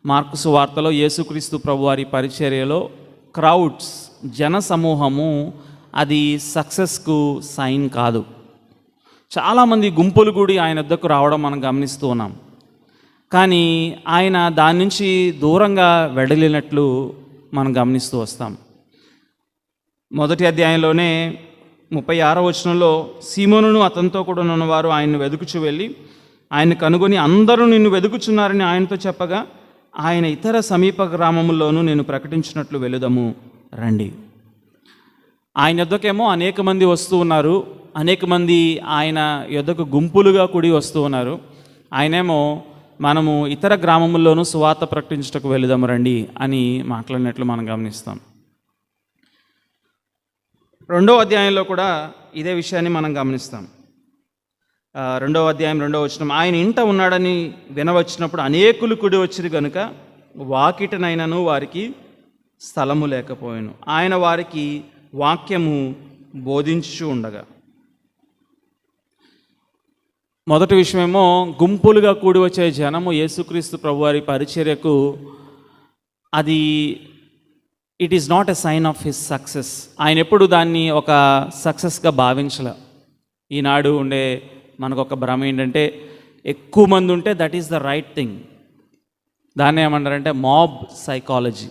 Mark సువార్తలో యేసుక్రీస్తు ప్రభువారి పరిచర్యలో క్రౌడ్స్, జన సమూహము అది సక్సెస్కు సైన్ కాదు. చాలామంది గుంపులు కూడి ఆయన వద్దకు రావడం మనం గమనిస్తూ ఉన్నాం. కానీ ఆయన దాని నుంచి దూరంగా వెడలినట్లు మనం గమనిస్తూ వస్తాం. మొదటి అధ్యాయంలోనే 36వ వచనంలో సీమోనును అతనితో కూడా ఉన్నవారు ఆయన్ను వెదుకుచు వెళ్ళి ఆయన కనుగొని అందరూ నిన్ను వెదుకుచున్నారని ఆయనతో చెప్పగా ఆయన ఇతర సమీప గ్రామముల్లోనూ నేను ప్రకటించినట్లు వెళుదము రండి. ఆయన యొద్దకేమో అనేక మంది వస్తూ ఉన్నారు, అనేక మంది ఆయన యొద్దకు గుంపులుగా కూడి వస్తూ ఉన్నారు. ఆయనేమో మనము ఇతర గ్రామముల్లోనూ సువార్త ప్రకటించుటకు వెళుదాము రండి అని మాట్లాడినట్లు మనం గమనిస్తాం. 2వ అధ్యాయంలో కూడా ఇదే విషయాన్ని మనం గమనిస్తాం. 2వ అధ్యాయం 2వ వచనం, ఆయన ఇంట ఉన్నాడని వినవచ్చినప్పుడు అనేకులు కూడి వచ్చిరు గనుక వాకిటనైనను వారికి స్థలము లేకపోయాను. ఆయన వారికి వాక్యము బోధించు ఉండగా. మొదటి విషయమేమో గుంపులుగా కూడి వచ్చే జనము యేసుక్రీస్తు ప్రభువారి పరిచర్యకు అది it is not a sign of his success. ఆయన ఎప్పుడు దాన్ని ఒక సక్సెస్గా భావించలే. ఈనాడు ఉండే మనకు ఒక భ్రమ ఏంటంటే ఎక్కువ మంది ఉంటే that is the right thing. దాన్ని ఏమంటారంటే మాబ్ సైకాలజీ.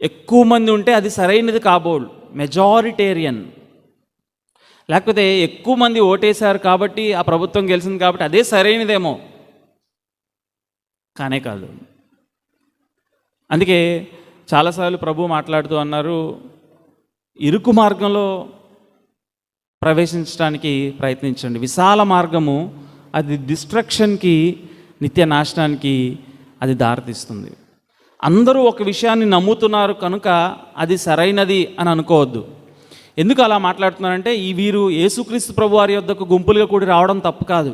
ఎక్కువ మంది ఉంటే అది సరైనది కాబోలు, మెజారిటేరియన్. లేకపోతే ఎక్కువ మంది ఓటేశారు కాబట్టి ఆ ప్రభుత్వం గెలిచింది కాబట్టి అదే సరైనదేమో, కానే కాదు. అందుకే చాలాసార్లు ప్రభు మాట్లాడుతూ అన్నారు, ఇరుకు మార్గంలో ప్రవేశించడానికి ప్రయత్నించండి. విశాల మార్గము అది డిస్ట్రక్షన్కి, నిత్య నాశనానికి అది దారితీస్తుంది. అందరూ ఒక విషయాన్ని నమ్ముతున్నారు కనుక అది సరైనది అని అనుకోవద్దు. ఎందుకు అలా మాట్లాడుతున్నారంటే వీరు యేసుక్రీస్తు ప్రభు వారి యొద్దకు గుంపులుగా కూడి రావడం తప్పు కాదు,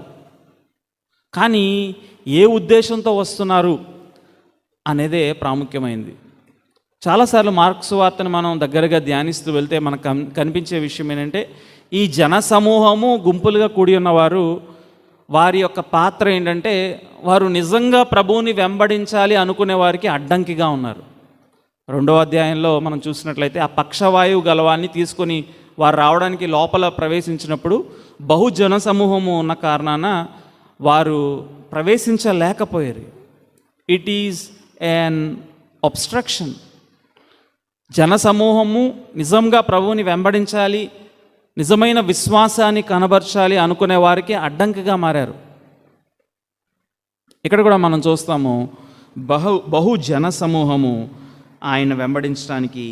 కానీ ఏ ఉద్దేశంతో వస్తున్నారు అనేదే ప్రాముఖ్యమైంది. చాలాసార్లు మార్కు సువార్తను మనం దగ్గరగా ధ్యానిస్తూ వెళ్తే మనకు కనిపించే విషయం ఏంటంటే ఈ జన సమూహము గుంపులుగా కూడి ఉన్నవారు వారి యొక్క పాత్ర ఏంటంటే వారు నిజంగా ప్రభువుని వెంబడించాలి అనుకునే వారికి అడ్డంకిగా ఉన్నారు. 2వ అధ్యాయంలో మనం చూసినట్లయితే ఆ పక్షవాయువు గలవాన్ని తీసుకొని వారు రావడానికి లోపల ప్రవేశించినప్పుడు బహుజన సమూహము ఉన్న కారణాన వారు ప్రవేశించలేకపోయారు. It is an obstruction. జన సమూహము నిజంగా ప్రభువుని వెంబడించాలి, నిజమైన విశ్వాసాన్ని కనబరచాలి అనుకునే వారికి అడ్డంకిగా మారారు. ఇక్కడ కూడా మనం చూస్తాము బహు జన సమూహము ఆయన వెంబడించడానికి,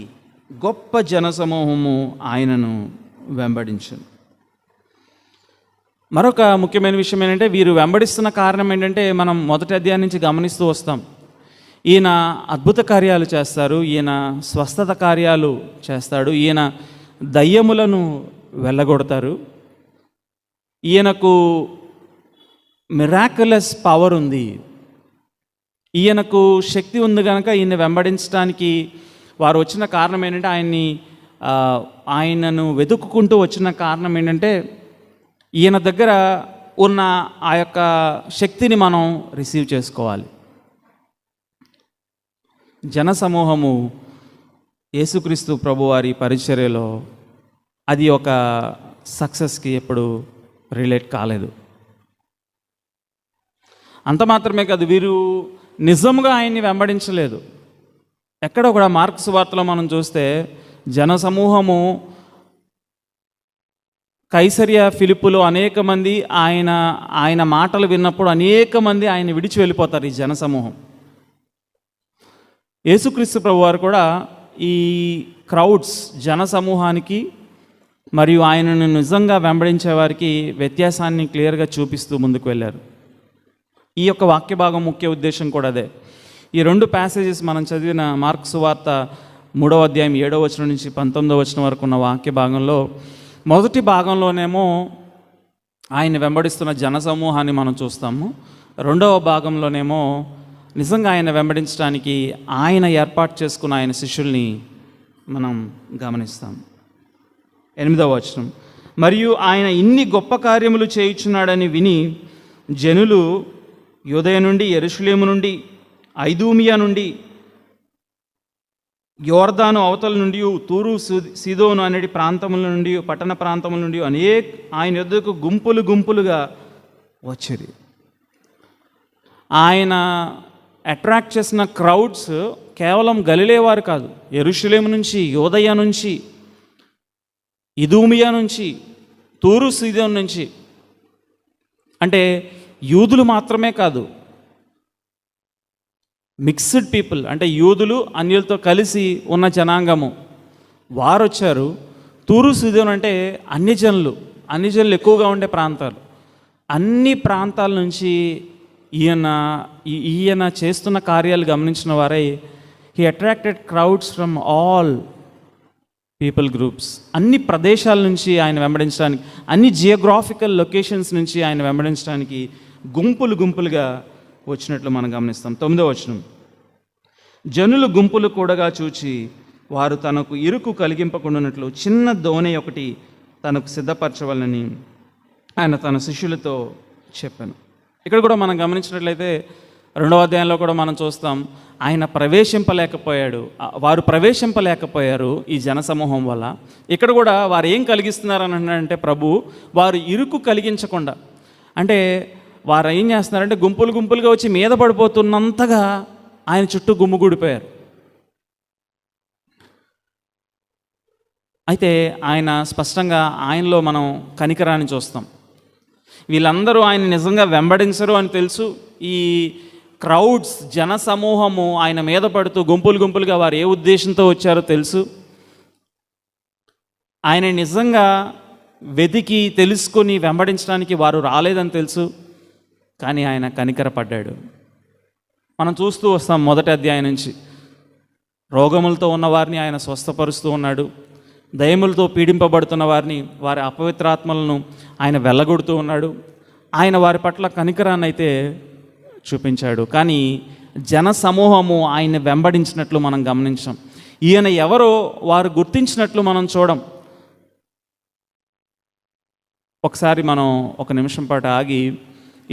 గొప్ప జన సమూహము ఆయనను వెంబడించను. మరొక ముఖ్యమైన విషయం ఏంటంటే వీరు వెంబడిస్తున్న కారణం ఏంటంటే మనం మొదటి అధ్యాయం నుంచి గమనిస్తూ వస్తాం. ఈయన అద్భుత కార్యాలు చేస్తారు, ఈయన స్వస్థత కార్యాలు చేస్తాడు, ఈయన దయ్యములను వెళ్ళగొడతారు, ఈయనకు మిరాకులస్ పవర్ ఉంది, ఈయనకు శక్తి ఉంది కనుక ఈయన వెంబడించడానికి వారు వచ్చిన కారణం ఏంటంటే ఆయనను వెతుక్కుంటూ వచ్చిన కారణం ఏంటంటే ఈయన దగ్గర ఉన్న ఆ యొక్క శక్తిని మనం రిసీవ్ చేసుకోవాలి. జన సమూహము యేసుక్రీస్తు ప్రభువారి పరిచర్యలో అది ఒక సక్సెస్కి ఎప్పుడు రిలేట్ కాలేదు. అంత మాత్రమే కాదు, వీరు నిజంగా ఆయన్ని వెంబడించలేదు. ఎక్కడ కూడా మార్కు సువార్తలో మనం చూస్తే జన సమూహము కైసరియా ఫిలిప్పులో అనేక మంది ఆయన మాటలు విన్నప్పుడు అనేక మంది ఆయన విడిచి వెళ్ళిపోతారు. ఈ జన సమూహం యేసుక్రీస్తు ప్రభువారు కూడా ఈ క్రౌడ్స్ జన సమూహానికి మరియు ఆయనను నిజంగా వెంబడించే వారికి వ్యత్యాసాన్ని క్లియర్గా చూపిస్తూ ముందుకు వెళ్ళారు. ఈ యొక్క వాక్య భాగం ముఖ్య ఉద్దేశం కూడా అదే. ఈ 2 ప్యాసేజెస్ మనం చదివిన మార్కు సువార్త 3వ అధ్యాయం 7వ వచనం నుంచి 19వ వచనం వరకు ఉన్న వాక్య భాగంలో మొదటి భాగంలోనేమో ఆయన వెంబడిస్తున్న జన సమూహాన్ని మనం చూస్తాము. 2వ భాగంలోనేమో నిజంగా ఆయన వెంబడించడానికి ఆయన ఏర్పాటు చేసుకున్న ఆయన శిష్యుల్ని మనం గమనిస్తాం. 8వ వచనం, మరియు ఆయన ఇన్ని గొప్ప కార్యములు చేయుచున్నాడని విని జనులు యూదయ నుండి, యెరూషలేము నుండి, ఐదూమియా నుండి, యోర్దాను అవతల నుండి, తూరు సీదోను అనే ప్రాంతముల నుండి, పట్టణ ప్రాంతముల నుండి ఆయన యొద్దకు గుంపులు గుంపులుగా వచ్చేది. ఆయన అట్రాక్ట్ చేసిన క్రౌడ్స్ కేవలం గలిలేవారు కాదు, యెరూషలేము నుంచి, యోదయ నుంచి, ఇదూమియా నుంచి, తూరు సీదోను నుంచి. అంటే యూదులు మాత్రమే కాదు, మిక్స్డ్ పీపుల్, అంటే యూదులు అన్యులతో కలిసి ఉన్న జనాంగము వారు వచ్చారు. తూరు సీదోను అంటే అన్ని జనులు ఎక్కువగా ఉండే ప్రాంతాలు. అన్ని ప్రాంతాల నుంచి ఈయన చేస్తున్న కార్యాలు గమనించిన వారై he attracted crowds from all people groups. అన్ని ప్రదేశాల నుంచి ఆయన వెంబడించడానికి, అన్ని జియోగ్రాఫికల్ లొకేషన్స్ నుంచి ఆయన వెంబడించడానికి గుంపులు గుంపులుగా వచ్చినట్లు మనం గమనిస్తాం. 9వ వచనం, జనులు గుంపులు కూడగా చూచి వారు తనకు ఇరుకు కలిగింపకుండానట్లు చిన్న దోణి ఒకటి తనకు సిద్ధపరచవాలని ఆయన తన శిష్యులతో చెప్పాను. ఇక్కడ కూడా మనం గమనించినట్లయితే 2వ అధ్యాయంలో కూడా మనం చూస్తాం, ఆయన వారు ప్రవేశింపలేకపోయారు ఈ జనసమూహం వల్ల. ఇక్కడ కూడా వారు ఏం కలిగిస్తున్నారని అంటే ప్రభు వారు ఇరుకు కలిగించకుండా, అంటే వారు ఏం చేస్తున్నారంటే గుంపులు గుంపులుగా వచ్చి మీద పడిపోతున్నంతగా ఆయన చుట్టూ గుమ్ముగూడిపోయారు. అయితే ఆయన స్పష్టంగా ఆయనలో మనం కనికరాన్ని చూస్తాం. వీళ్ళందరూ ఆయన నిజంగా వెంబడించరు అని తెలుసు. ఈ క్రౌడ్స్, జన సమూహము ఆయన మీద పడుతూ గుంపులు గుంపులుగా వారు ఏ ఉద్దేశంతో వచ్చారో తెలుసు. ఆయన నిజంగా వెతికి తెలుసుకొని వెంబడించడానికి వారు రాలేదని తెలుసు. కానీ ఆయన కనికరపడ్డాడు. మనం చూస్తూ వస్తాం 1వ అధ్యాయం నుంచి, రోగములతో ఉన్నవారిని ఆయన స్వస్థపరుస్తూ ఉన్నాడు. దయ్యములతో పీడింపబడుతున్న వారి అపవిత్రాత్మలను ఆయన వెళ్ళగొడుతూ ఉన్నాడు. ఆయన వారి పట్ల కనికరాన్ని అయితే చూపించాడు. కానీ జన సమూహము ఆయన్ని వెంబడించినట్లు మనం గమనించాం. ఈయన ఎవరో వారు గుర్తించినట్లు మనం చూడం. ఒకసారి మనం ఒక నిమిషం పాటు ఆగి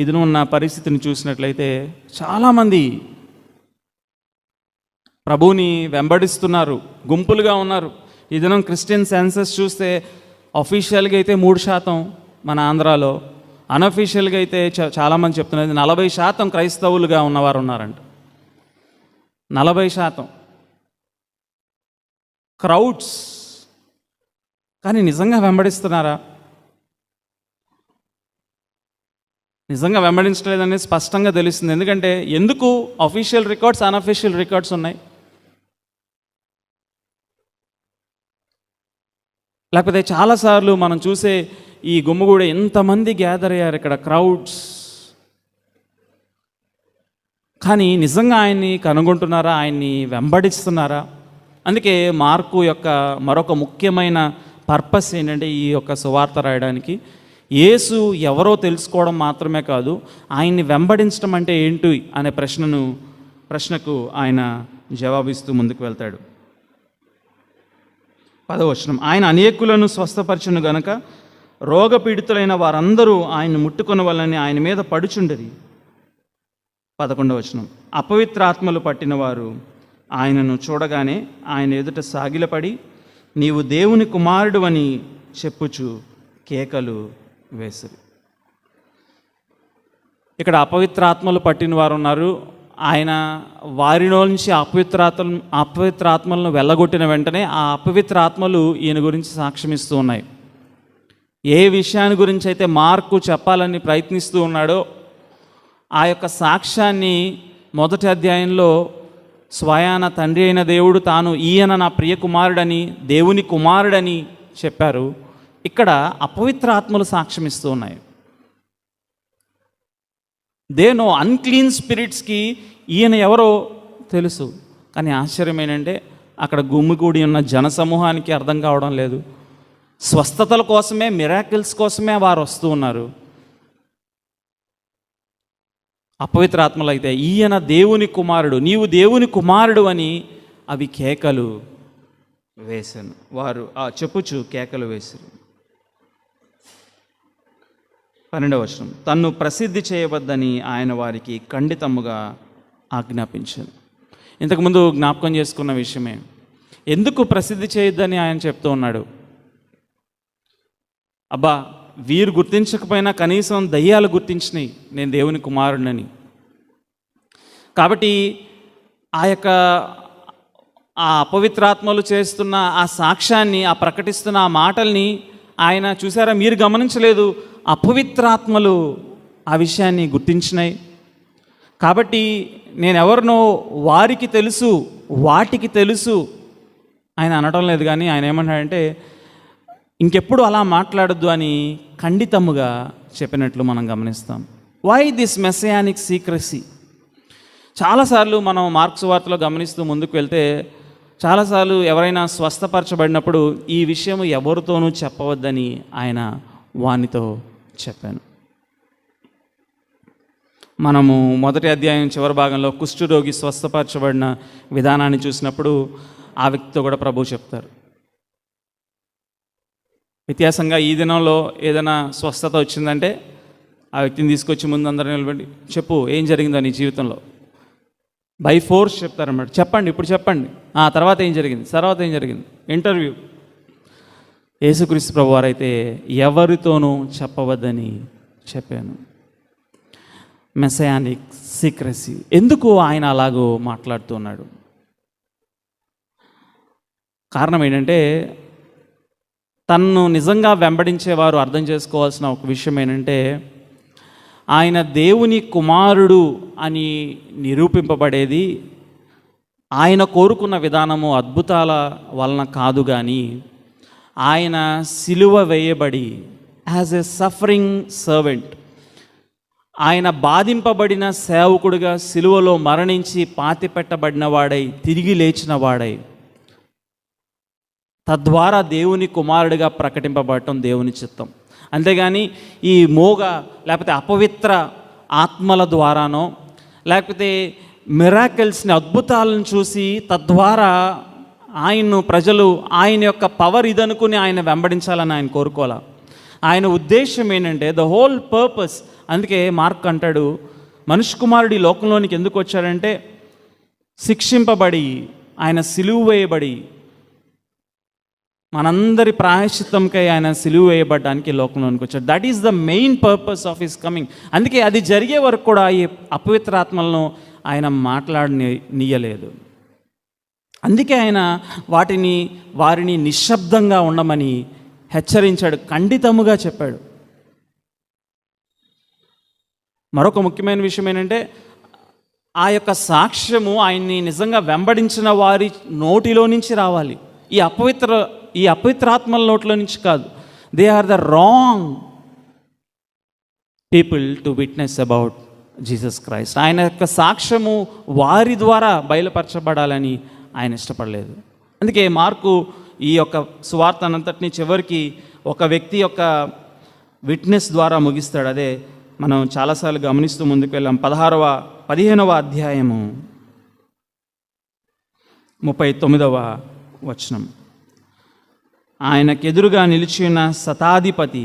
ఇదిలో ఉన్న పరిస్థితిని చూసినట్లయితే చాలామంది ప్రభువుని వెంబడిస్తున్నారు, గుంపులుగా ఉన్నారు. ఈ దినం క్రిస్టియన్ సెన్సస్ చూస్తే అఫీషియల్గా అయితే 3% మన ఆంధ్రాలో, అన్అఫీషియల్గా అయితే చాలామంది చెప్తున్నారు 40% క్రైస్తవులుగా ఉన్నవారు ఉన్నారంట. 40% క్రౌడ్స్. కానీ నిజంగా వెంబడిస్తున్నారా? నిజంగా వెంబడించలేదని స్పష్టంగా తెలుస్తుంది. ఎందుకు అఫీషియల్ రికార్డ్స్, అన్అఫీషియల్ రికార్డ్స్ ఉన్నాయి. లేకపోతే చాలాసార్లు మనం చూసే ఈ గుమ్మగూడ ఎంతమంది గ్యాదర్ అయ్యారు ఇక్కడ, క్రౌడ్స్. కానీ నిజంగా ఆయన్ని కనుగొంటున్నారా? ఆయన్ని వెంబడిస్తున్నారా? అందుకే మార్కు యొక్క మరొక ముఖ్యమైన పర్పస్ ఏంటంటే ఈ యొక్క సువార్త రాయడానికి, యేసు ఎవరో తెలుసుకోవడం మాత్రమే కాదు, ఆయన్ని వెంబడించడం అంటే ఏంటి అనే ప్రశ్నకు ఆయన జవాబిస్తూ ముందుకు వెళ్తాడు. 10వ వచనం, ఆయన అనేకులను స్వస్థపరచును గనక రోగపీడితులైన వారందరూ ఆయన ముట్టుకున్న వలని ఆయన మీద పడుచుండరి. 11వ వచనం, అపవిత్రాత్మలు పట్టిన వారు ఆయనను చూడగానే ఆయన ఎదుట సాగిలపడి నీవు దేవుని కుమారుడు అని చెప్పుచు కేకలు వేసిరి. ఇక్కడ అపవిత్రాత్మలు పట్టిన వారు ఉన్నారు. ఆయన వారిలో నుంచి అపవిత్రాత్మలను వెళ్ళగొట్టిన వెంటనే ఆ అపవిత్రాత్మలు ఈయన గురించి సాక్ష్యమిస్తూ ఉన్నాయి. ఏ విషయాన్ని గురించి అయితే మార్కు చెప్పాలని ప్రయత్నిస్తూ ఉన్నాడో ఆ యొక్క సాక్ష్యాన్ని 1వ అధ్యాయంలో స్వయాన తండ్రి అయిన దేవుడు తాను ఈయన నా ప్రియ కుమారుడని, దేవుని కుమారుడని చెప్పారు. ఇక్కడ అపవిత్రాత్మలు సాక్ష్యమిస్తూ ఉన్నాయి. దే నో, అన్క్లీన్ స్పిరిట్స్కి ఈయన ఎవరో తెలుసు. కానీ ఆశ్చర్యం ఏంటంటే అక్కడ గుమ్మిగూడి ఉన్న జనసమూహానికి అర్థం కావడం లేదు. స్వస్థతల కోసమే, మిరాకిల్స్ కోసమే వారు వస్తూ ఉన్నారు. అపవిత్రాత్మలు అయితే ఈయన దేవుని కుమారుడు, నీవు దేవుని కుమారుడు అని అవి కేకలు వేశాను. వారు చెప్పుచు కేకలు వేశారు. 12వ వచనం, తన్ను ప్రసిద్ధి చేయవద్దని ఆయన వారికి ఖండితముగా ఆజ్ఞాపించాను. ఇంతకుముందు జ్ఞాపకం చేసుకున్న విషయమే. ఎందుకు ప్రసిద్ధి చేయొద్దని ఆయన చెప్తూ ఉన్నాడు? అబ్బా, వీరు గుర్తించకపోయినా కనీసం దయ్యాలు గుర్తించినాయి నేను దేవుని కుమారుడినని. కాబట్టి ఆ అపవిత్రాత్మలు చేస్తున్న ఆ సాక్ష్యాన్ని, ఆ ప్రకటిస్తున్న ఆ మాటల్ని ఆయన చూసారా, మీరు గమనించలేదు, అపవిత్రాత్మలు ఆ విషయాన్ని గుర్తించినాయి. కాబట్టి నేనెవరినో వారికి తెలుసు, వాటికి తెలుసు ఆయన అనడం లేదు. కానీ ఆయన ఏమన్నాడంటే ఇంకెప్పుడు అలా మాట్లాడొద్దు అని ఖండితముగా చెప్పినట్లు మనం గమనిస్తాం. Why this messianic secrecy? చాలాసార్లు మనం మార్క్స్ వార్తలో గమనిస్తూ ముందుకు వెళ్తే చాలాసార్లు ఎవరైనా స్వస్థపరచబడినప్పుడు ఈ విషయం ఎవరితోనూ చెప్పవద్దని ఆయన వానితో చెప్పాను. మనము మొదటి అధ్యాయం చివరి భాగంలో కుష్ఠరోగి స్వస్థపరచబడిన విధానాన్ని చూసినప్పుడు ఆ వ్యక్తితో కూడా ప్రభువు చెప్తారు. వ్యత్యాసంగా ఈ దినంలో ఏదైనా స్వస్థత వచ్చిందంటే ఆ వ్యక్తిని తీసుకొచ్చి ముందు అందరూ నిలబడి చెప్పు ఏం జరిగిందో నీ జీవితంలో, బై ఫోర్స్ చెప్తారన్నమాట. చెప్పండి, ఇప్పుడు చెప్పండి, తర్వాత ఏం జరిగింది, ఇంటర్వ్యూ. యేసుక్రీస్తు ప్రభువారు అయితే ఎవరితోనూ చెప్పవద్దని చెప్పాను. Messianic secrecy. ఎందుకు ఆయన అలాగో మాట్లాడుతున్నాడు? కారణం ఏంటంటే తన్ను నిజంగా వెంబడించేవారు అర్థం చేసుకోవాల్సిన ఒక విషయం ఏంటంటే ఆయన దేవుని కుమారుడు అని నిరూపింపబడేది ఆయన కోరుకున్న విధానము అద్భుతాల వలన కాదు, కానీ ఆయన సిలువ వేయబడి యాజ్ ఎ సఫరింగ్ సర్వెంట్, ఆయన బాధింపబడిన సేవకుడిగా సిలువలో మరణించి పాతిపెట్టబడిన వాడై తిరిగి లేచిన వాడై తద్వారా దేవుని కుమారుడిగా ప్రకటింపబడటం దేవుని చిత్తం. అంతేగాని ఈ మోగ లేకపోతే అపవిత్ర ఆత్మల ద్వారానో లేకపోతే మిరాకిల్స్ని, అద్భుతాలను చూసి తద్వారా ఆయన్ను ప్రజలు ఆయన యొక్క పవర్ ఇదనుకుని ఆయన వెంబడించాలని ఆయన కోరుకోవాలి. ఆయన ఉద్దేశం ఏంటంటే ద హోల్ పర్పస్. అందుకే మార్క్ అంటాడు, మనుష్య కుమారుడు ఈ లోకంలోనికి ఎందుకు వచ్చాడంటే శిక్షింపబడి ఆయన సిలువ వేయబడి మనందరి ప్రాయశ్చిత్తంకై ఆయన సిలువ వేయబడడానికి లోకంలోనికి వచ్చాడు. That is the main purpose of his coming. అందుకే అది జరిగే వరకు కూడా ఈ అపవిత్రాత్మలను ఆయన మాట్లాడనీయలేదు. అందుకే ఆయన వారిని నిశ్శబ్దంగా ఉండమని హెచ్చరించాడు, ఖండితముగా చెప్పాడు. మరొక ముఖ్యమైన విషయం ఏంటంటే ఆ యొక్క సాక్ష్యము ఆయన్ని నిజంగా వెంబడించిన వారి నోటిలో నుంచి రావాలి. ఈ అపవిత్రాత్మల నోట్లో నుంచి కాదు. They are the wrong people to witness about Jesus Christ. ఆయన యొక్క సాక్ష్యము వారి ద్వారా బయలుపరచబడాలని ఆయన ఇష్టపడలేదు. అందుకే మార్కు ఈ యొక్క సువార్తనంతటిని చివరికి ఒక వ్యక్తి యొక్క విట్నెస్ ద్వారా ముగిస్తాడు. అదే మనం చాలాసార్లు గమనిస్తూ ముందుకు వెళ్ళాం. 15వ అధ్యాయము 39వ వచనం. ఆయనకెదురుగా నిలిచి ఉన్న శతాధిపతి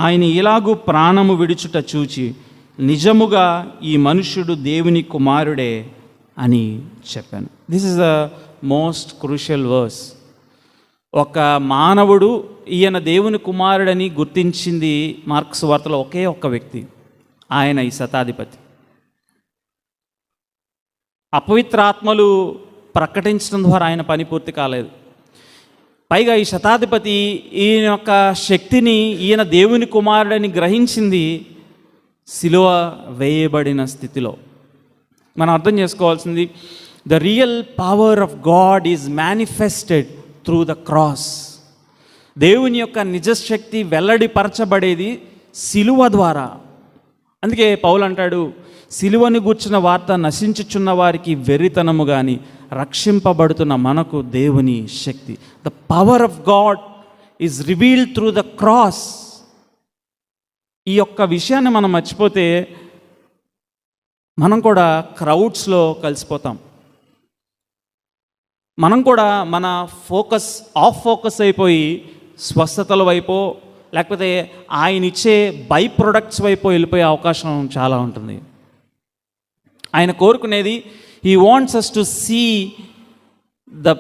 ఆయన ఇలాగూ ప్రాణము విడుచుట చూచి నిజముగా ఈ మనుష్యుడు దేవుని కుమారుడే అని చెప్పాను. This is the most crucial verse. ఒక మానవుడు ఈయన దేవుని కుమారుడని గుర్తించింది మార్క్స్ వార్తలో ఒకే ఒక్క వ్యక్తి, ఆయన ఈ శతాధిపతి. అపవిత్రాత్మలు ప్రకటించడం ద్వారా ఆయన పని పూర్తి కాలేదు. పైగా ఈ శతాధిపతి ఈయన యొక్క శక్తిని, ఈయన దేవుని కుమారుడని గ్రహించింది సిలువ వేయబడిన స్థితిలో. మనం అర్థం చేసుకోవాల్సింది, the real power of God is manifested through the cross. దేవుని యొక్క నిజశక్తి వెల్లడిపరచబడేది సిలువ ద్వారా. అందుకే పౌలు అంటాడు, సిలువని గూర్చిన వార్త నశించుచున్న వారికి వెర్రితనము కానీ రక్షింపబడుతున్న మనకు దేవుని శక్తి. The power of God is revealed through the cross. ఈ యొక్క విషయాన్ని మనం మర్చిపోతే మనం కూడా క్రౌడ్స్లో కలిసిపోతాం. మనం కూడా మన ఆఫ్ ఫోకస్ అయిపోయి స్వస్థతల వైపు లేకపోతే ఆయన ఇచ్చే బై ప్రొడక్ట్స్ వైపు వెళ్ళిపోయే అవకాశం చాలా ఉంటుంది. ఆయన కోరుకునేది he wants us to see the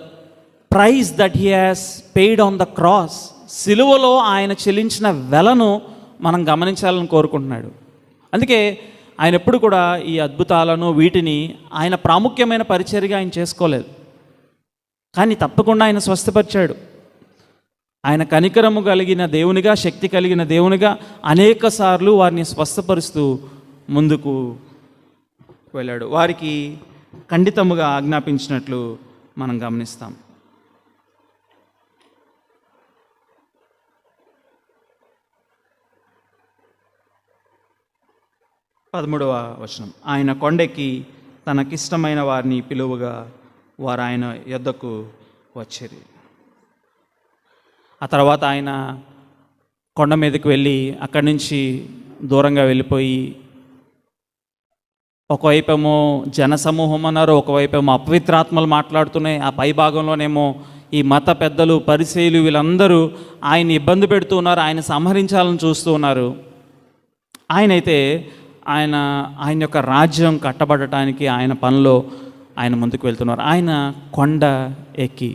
price that he has paid on the cross. సిలువలో ఆయన చెల్లించిన వెలను మనం గమనించాలని కోరుకుంటున్నాడు. అందుకే ఆయన ఎప్పుడు కూడా ఈ అద్భుతాలను వీటిని ఆయన ప్రాముఖ్యమైన పరిచర్యగా ఆయన చేసుకోలేదు. కానీ తప్పకుండా ఆయన స్వస్థపరిచాడు. ఆయన కనికరము కలిగిన దేవునిగా, శక్తి కలిగిన దేవునిగా అనేక సార్లు వారిని స్వస్థపరుస్తూ ముందుకు వెళ్ళాడు. వారికి ఖండితముగా ఆజ్ఞాపించినట్లు మనం గమనిస్తాం. పదమూడవ వచనం, ఆయన కొండెక్కి తనకిష్టమైన వారిని పిలువగా వారు ఆయన యొద్దకు వచ్చిరి. ఆ తర్వాత ఆయన కొండ మీదకి వెళ్ళి అక్కడి నుంచి దూరంగా వెళ్ళిపోయి, ఒకవైపేమో జనసమూహం అన్నారు, ఒకవైపేమో అపవిత్రాత్మలు మాట్లాడుతున్నాయి, ఆ పై భాగంలోనేమో ఈ మత పెద్దలు, పరిసయ్యులు వీళ్ళందరూ ఆయన్ని ఇబ్బంది పెడుతూ ఉన్నారు, ఆయన సంహరించాలని చూస్తూ ఉన్నారు. ఆయనైతే ఆయన యొక్క రాజ్యం కట్టబడటానికి ఆయన పనిలో ఆయన ముందుకు వెళ్తున్నారు. ఆయన కొండ ఎక్కి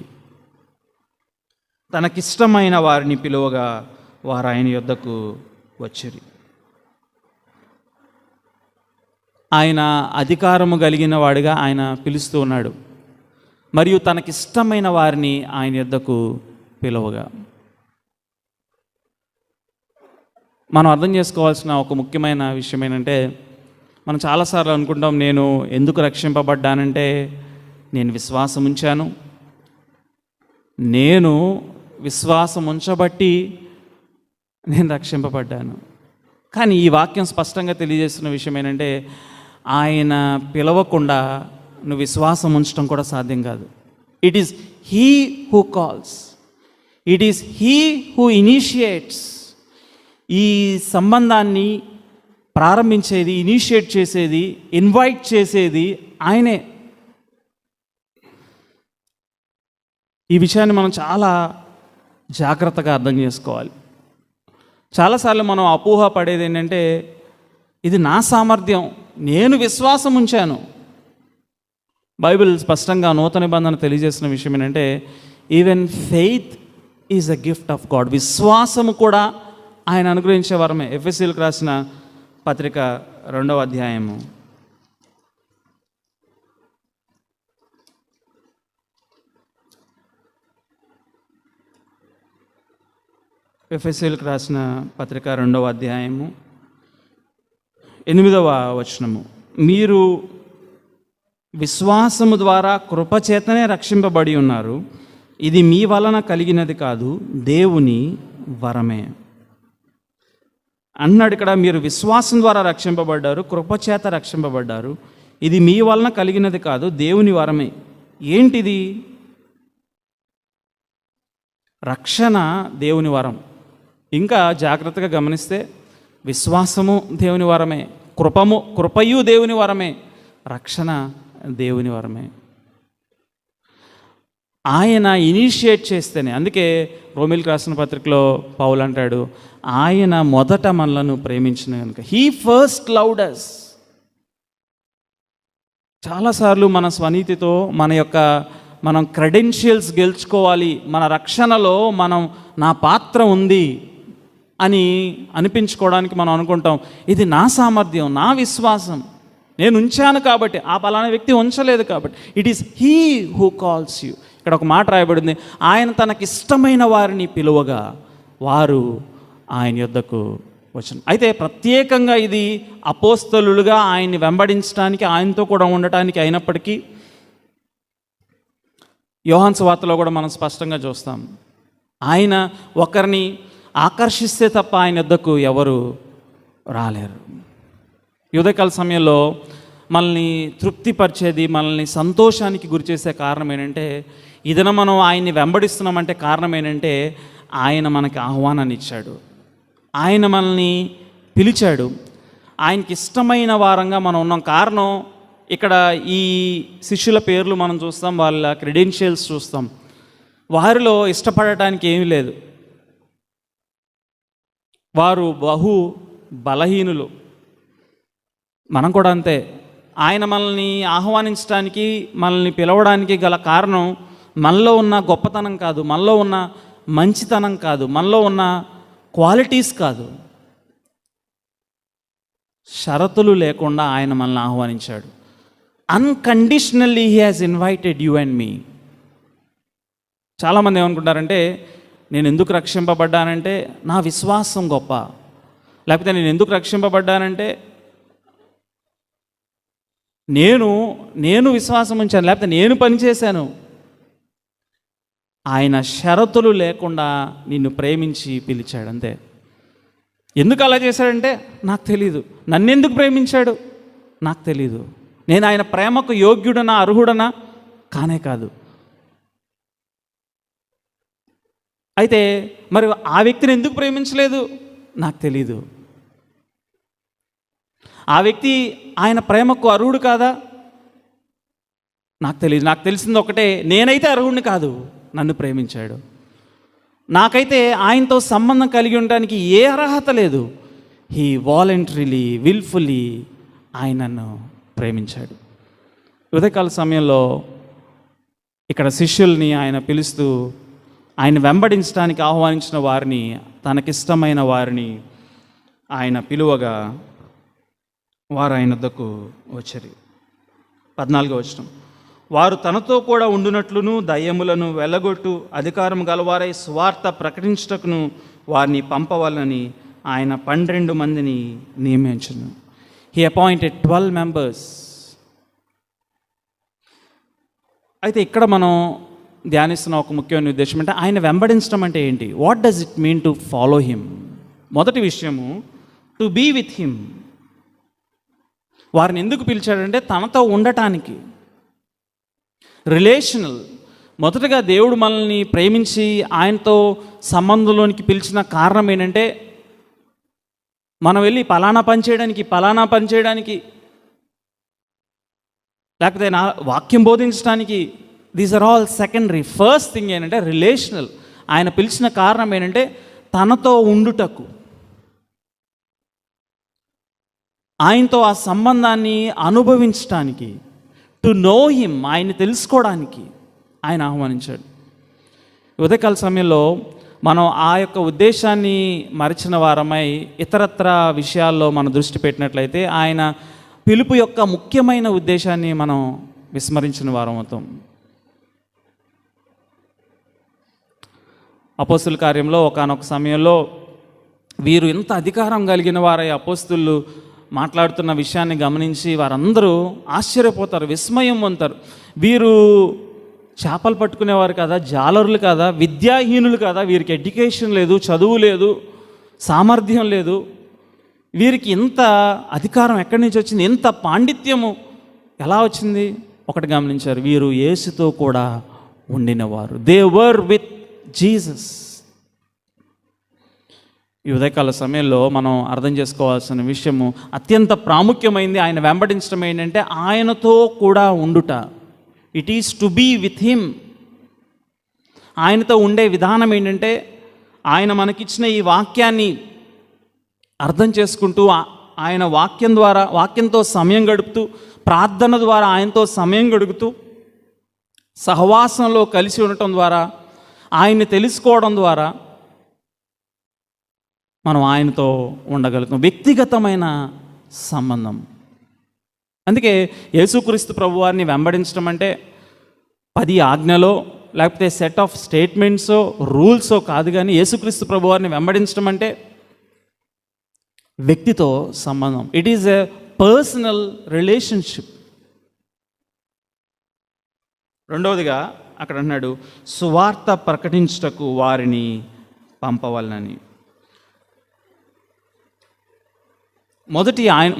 తనకిష్టమైన వారిని పిలువగా వారు ఆయన యొద్దకు వచ్చిరి. ఆయన అధికారము కలిగిన వాడిగా ఆయన పిలుస్తూ ఉన్నాడు, మరియు తనకిష్టమైన వారిని ఆయన యొద్దకు పిలువగా. మనం అర్థం చేసుకోవాల్సిన ఒక ముఖ్యమైన విషయం ఏంటంటే, మనం చాలాసార్లు అనుకుంటాం, నేను ఎందుకు రక్షింపబడ్డానంటే నేను విశ్వాసం ఉంచాను, నేను విశ్వాసం ఉంచబట్టి నేను రక్షింపబడ్డాను. కానీ ఈ వాక్యం స్పష్టంగా తెలియజేస్తున్న విషయం ఏంటంటే, ఆయన పిలవకుండా నువ్వు విశ్వాసం ఉంచడం కూడా సాధ్యం కాదు. It is he who calls, it is he who initiates. ఈ సంబంధాన్ని ప్రారంభించేది, ఇనిషియేట్ చేసేది, ఇన్వైట్ చేసేది ఆయనే. ఈ విషయాన్ని మనం చాలా జాగ్రత్తగా అర్థం చేసుకోవాలి. చాలాసార్లు మనం అపోహ పడేది ఏంటంటే, ఇది నా సామర్థ్యం, నేను విశ్వాసం ఉంచాను. బైబిల్ స్పష్టంగా నూతన నిబంధన తెలియజేసిన విషయం ఏంటంటే, even faith is a gift of God. విశ్వాసము కూడా ఆయన అనుగ్రహించే వరమే. ఎఫెసీయులకు రాసిన పత్రిక 2వ అధ్యాయము 8వ వచనము, మీరు విశ్వాసము ద్వారా కృపచేతనే రక్షింపబడి ఉన్నారు, ఇది మీ వలన కలిగినది కాదు, దేవుని వరమే అన్నాడు. ఇక్కడ మీరు విశ్వాసం ద్వారా రక్షింపబడ్డారు, కృపచేత రక్షింపబడ్డారు, ఇది మీ వలన కలిగినది కాదు, దేవుని వరమే. ఏంటిది? రక్షణ దేవుని వరం. ఇంకా జాగ్రత్తగా గమనిస్తే విశ్వాసము దేవుని వరమే, కృపయు దేవుని వరమే, రక్షణ దేవుని వరమే. ఆయన ఇనిషియేట్ చేస్తేనే. అందుకే రోమిలకు రాసిన పత్రికలో పౌలు అంటాడు, ఆయన మొదట మనలను ప్రేమించిన కనుక, హీ ఫస్ట్ లవ్డ్ us. చాలాసార్లు మన స్వనీతితో మనం క్రెడెన్షియల్స్ గెలుచుకోవాలి, మన రక్షణలో నా పాత్ర ఉంది అని అనిపించుకోవడానికి మనం అనుకుంటాం, ఇది నా సామర్థ్యం, నా విశ్వాసం, నేను ఉంచాను కాబట్టి, ఆ పలానా వ్యక్తి ఉంచలేదు కాబట్టి. It is he who calls you. ఇక్కడ ఒక మాట రాయబడింది, ఆయన తనకిష్టమైన వారిని పిలువగా వారు ఆయన యొద్దకు వచ్చారు. అయితే ప్రత్యేకంగా ఇది అపోస్తలులుగా ఆయన్ని వెంబడించడానికి, ఆయనతో కూడా ఉండటానికి అయినప్పటికీ, యోహాను సువార్తలో కూడా మనం స్పష్టంగా చూస్తాం, ఆయన ఒకరిని ఆకర్షిస్తే తప్ప ఆయన యొద్దకు ఎవరు రాలేరు. ఉదయకాల సమయంలో మనల్ని తృప్తిపరిచేది, మనల్ని సంతోషానికి గురిచేసే కారణం ఏంటంటే, ఇదన మనం ఆయన్ని వెంబడిస్తున్నామంటే కారణం ఏంటంటే, ఆయన మనకి ఆహ్వానాన్ని ఇచ్చాడు, ఆయన మనల్ని పిలిచాడు, ఆయనకి ఇష్టమైన వారంగా మనం ఉన్నాం. కారణం, ఇక్కడ ఈ శిష్యుల పేర్లు మనం చూస్తాం, వాళ్ళ క్రెడెన్షియల్స్ చూస్తాం, వారిలో ఇష్టపడటానికి ఏమీ లేదు, వారు బహు బలహీనులు. మనం కూడా అంతే. ఆయన మనల్ని ఆహ్వానించడానికి, మనల్ని పిలవడానికి గల కారణం మనలో ఉన్న గొప్పతనం కాదు, మనలో ఉన్న మంచితనం కాదు, మనలో ఉన్న క్వాలిటీస్ కాదు. షరతులు లేకుండా ఆయన మనల్ని ఆహ్వానించాడు. Unconditionally he has invited you and me. చాలామంది ఏమనుకుంటారంటే, నేను ఎందుకు రక్షింపబడ్డానంటే నా విశ్వాసం గొప్ప, లేకపోతే నేను ఎందుకు రక్షింపబడ్డానంటే నేను విశ్వాసం ఉంచాను, లేకపోతే నేను పనిచేశాను. ఆయన షరతులు లేకుండా నిన్ను ప్రేమించి పిలిచాడు అంతే. ఎందుకు అలా చేశాడంటే నాకు తెలీదు. నన్నెందుకు ప్రేమించాడు నాకు తెలీదు. నేను ఆయన ప్రేమకు యోగ్యుడనా అర్హుడనా కానే కాదు. అయితే మరి ఆ వ్యక్తిని ఎందుకు ప్రేమించలేదు నాకు తెలీదు. ఆ వ్యక్తి ఆయన ప్రేమకు అర్హుడు కాదా నాకు తెలియదు. నాకు తెలిసింది ఒకటే, నేనైతే అర్హుడిని కాదు, నన్ను ప్రేమించాడు. నాకైతే ఆయనతో సంబంధం కలిగి ఉండడానికి ఏ అర్హత లేదు. హీ వాలంటరీలీ, విల్ఫుల్లీ ఆయన నన్ను ప్రేమించాడు. ఉదయకాల సమయంలో ఇక్కడ శిష్యుల్ని ఆయన పిలుస్తూ ఆయన వెంబడించడానికి ఆహ్వానించిన వారిని, తనకిష్టమైన వారిని ఆయన పిలువగా వారు ఆయన వద్దకు వచ్చారు. 14వ వచనం, వారు తనతో కూడా ఉండునట్లును దయ్యములను వెళ్ళగొట్టు అధికారం గలవారై సువార్త ప్రకటించుటకును వారిని పంపవాలని ఆయన 12 మందిని నియమించును. He appointed 12 members. అయితే ఇక్కడ మనం ధ్యానిస్తున్న ఒక ముఖ్యమైన ఉద్దేశం అంటే ఆయన వెంబడించడం అంటే ఏంటి? What does it mean to follow him? మొదటి విషయము, టు బీ విత్ హిమ్. వారిని ఎందుకు పిలిచాడంటే తనతో ఉండటానికి, రిలేషనల్. మొదటగా దేవుడు మనల్ని ప్రేమించి ఆయనతో సంబంధంలోనికి పిలిచిన కారణం ఏంటంటే మనం వెళ్ళి పలానా పని చేయడానికి లేకపోతే నా వాక్యం బోధించడానికి, these are all secondary. First thing ఏంటంటే రిలేషనల్. ఆయన పిలిచిన కారణం ఏంటంటే తనతో ఉండుటకు, ఆయనతో ఆ సంబంధాన్ని అనుభవించడానికి, టు నో హిమ్, ఆయన్ని తెలుసుకోవడానికి ఆయన ఆహ్వానించాడు. ఉదయకాల సమయంలో మనం ఆ యొక్క ఉద్దేశాన్ని మరచిన వారమై ఇతరత్ర విషయాల్లో మన దృష్టి పెట్టినట్లయితే ఆయన పిలుపు యొక్క ముఖ్యమైన ఉద్దేశాన్ని మనం విస్మరించిన వారం అవుతాం. అపోస్తుల కార్యంలో ఒకానొక సమయంలో వీరు ఎంత అధికారం కలిగిన వారై అపోస్తులు మాట్లాడుతున్న విషయాన్ని గమనించి వారందరూ ఆశ్చర్యపోతారు, విస్మయం పొందుతారు. వీరు చేపలు పట్టుకునేవారు కదా, జాలరులు కదా, విద్యాహీనులు కదా, వీరికి ఎడ్యుకేషన్ లేదు, చదువు లేదు, సామర్థ్యం లేదు, వీరికి ఇంత అధికారం ఎక్కడి నుంచి వచ్చింది, ఇంత పాండిత్యము ఎలా వచ్చింది? ఒకటి గమనించారు, వీరు యేసుతో కూడా ఉండినవారు. They were with Jesus. ఈ ఉదయకాల సమయంలో మనం అర్థం చేసుకోవాల్సిన విషయము అత్యంత ప్రాముఖ్యమైనది. ఆయన వెంబడించడం ఏంటంటే ఆయనతో కూడా ఉండుట. It is to be with him. ఆయనతో ఉండే విధానం ఏంటంటే ఆయన మనకిచ్చిన ఈ వాక్యాన్ని అర్థం చేసుకుంటూ, ఆయన వాక్యంతో సమయం గడుపుతూ, ప్రార్థన ద్వారా ఆయనతో సమయం గడుపుతూ, సహవాసంలో కలిసి ఉండటం ద్వారా, ఆయన్ని తెలుసుకోవడం ద్వారా మనం ఆయనతో ఉండగలుగుతాం. వ్యక్తిగతమైన సంబంధం. అందుకే యేసుక్రీస్తు ప్రభువారిని వెంబడించడం అంటే 10 ఆజ్ఞలో లేకపోతే సెట్ ఆఫ్ స్టేట్మెంట్సో రూల్సో కాదు, కానీ యేసుక్రీస్తు ప్రభువారిని వెంబడించడం అంటే వ్యక్తితో సంబంధం. It is a personal relationship. రెండవదిగా అక్కడ అన్నాడు, సువార్త ప్రకటించుటకు వారిని పంపవాలని.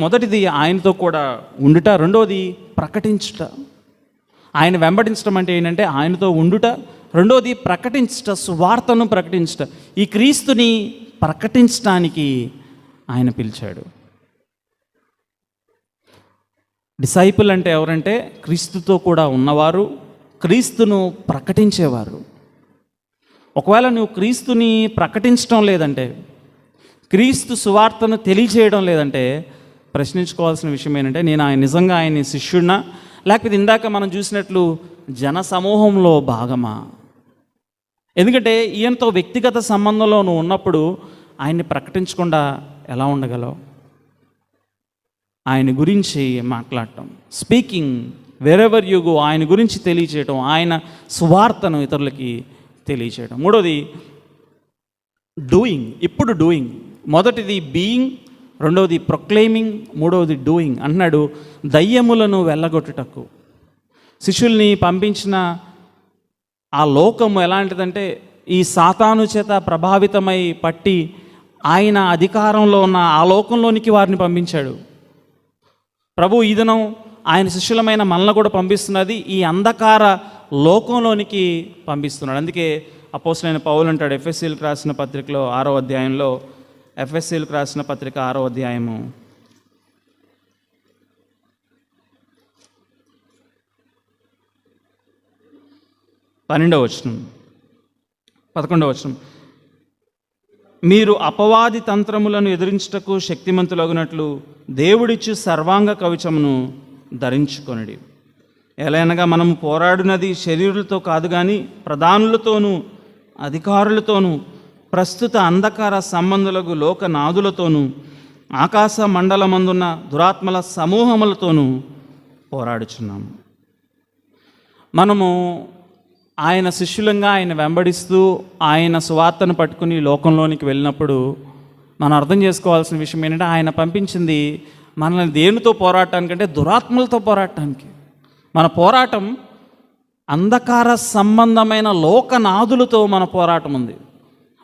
మొదటిది ఆయనతో కూడా ఉండుట, రెండవది ప్రకటించుట. ఆయన వెంబడించడం అంటే ఏంటంటే ఆయనతో ఉండుట, రెండవది ప్రకటించుట, సువార్తను ప్రకటించుట. ఈ క్రీస్తుని ప్రకటించడానికి ఆయన పిలిచాడు. డిసైపుల్ అంటే ఎవరంటే క్రీస్తుతో కూడా ఉన్నవారు, క్రీస్తును ప్రకటించేవారు. ఒకవేళ నువ్వు క్రీస్తుని ప్రకటించడం లేదంటే, క్రీస్తు సువార్తను తెలియచేయడం లేదంటే ప్రశ్నించుకోవాల్సిన విషయం ఏంటంటే, నేను నిజంగా ఆయన శిష్యుడినా, లేకపోతే ఇందాక మనం చూసినట్లు జన సమూహంలో భాగమా? ఎందుకంటే ఈయనతో వ్యక్తిగత సంబంధంలో నువ్వు ఉన్నప్పుడు ఆయన్ని ప్రకటించకుండా ఎలా ఉండగలవు? ఆయన గురించి మాట్లాడటం, స్పీకింగ్ వెరెవర్ యు గో, ఆయన గురించి తెలియచేయటం, ఆయన సువార్తను ఇతరులకి తెలియచేయడం. మూడోది డూయింగ్. ఇప్పుడు డూయింగ్. మొదటిది బీయింగ్, రెండవది ప్రొక్లెయిమింగ్, మూడవది డూయింగ్. అంటున్నాడు దయ్యములను వెళ్ళగొట్టుటకు. శిష్యుల్ని పంపించిన ఆ లోకము ఎలాంటిదంటే, ఈ సాతాను చేత ప్రభావితమై పట్టి ఆయన అధికారంలో ఉన్న ఆ లోకంలోనికి వారిని పంపించాడు. ప్రభు ఈ దినం ఆయన శిష్యులమైన మనల్ని కూడా పంపిస్తున్నది ఈ అంధకార లోకంలోనికి పంపిస్తున్నాడు. అందుకే అపోస్తలుడైన పౌలు అంటాడు ఎఫెసీయులకు రాసిన పత్రికలో 6వ అధ్యాయంలో, ఎఫెసీయులకు రాసిన పత్రిక 6వ అధ్యాయము 12వ వచనం 11వ వచనం, మీరు అపవాది తంత్రములను ఎదిరించుటకు శక్తిమంతులగునట్లు దేవుడిచ్చు సర్వాంగ కవచమును ధరించుకొనుడి. ఎలాగనగా మనం పోరాడినది శరీరులతో కాదు కానీ ప్రధానులతోనూ అధికారులతోనూ ప్రస్తుత అంధకార సంబంధులకు లోకనాథులతోనూ ఆకాశ మండలమందున్న దురాత్మల సమూహములతోనూ పోరాడుచున్నాము. మనము ఆయన శిష్యులంగా ఆయన వెంబడిస్తూ ఆయన సువార్తను పట్టుకుని లోకంలోనికి వెళ్ళినప్పుడు మనం అర్థం చేసుకోవాల్సిన విషయం ఏంటంటే, ఆయన పంపించింది మనల్ని దేనితో పోరాటానికంటే దురాత్మలతో పోరాటానికి. మన పోరాటం అంధకార సంబంధమైన లోకనాథులతో మన పోరాటం ఉంది.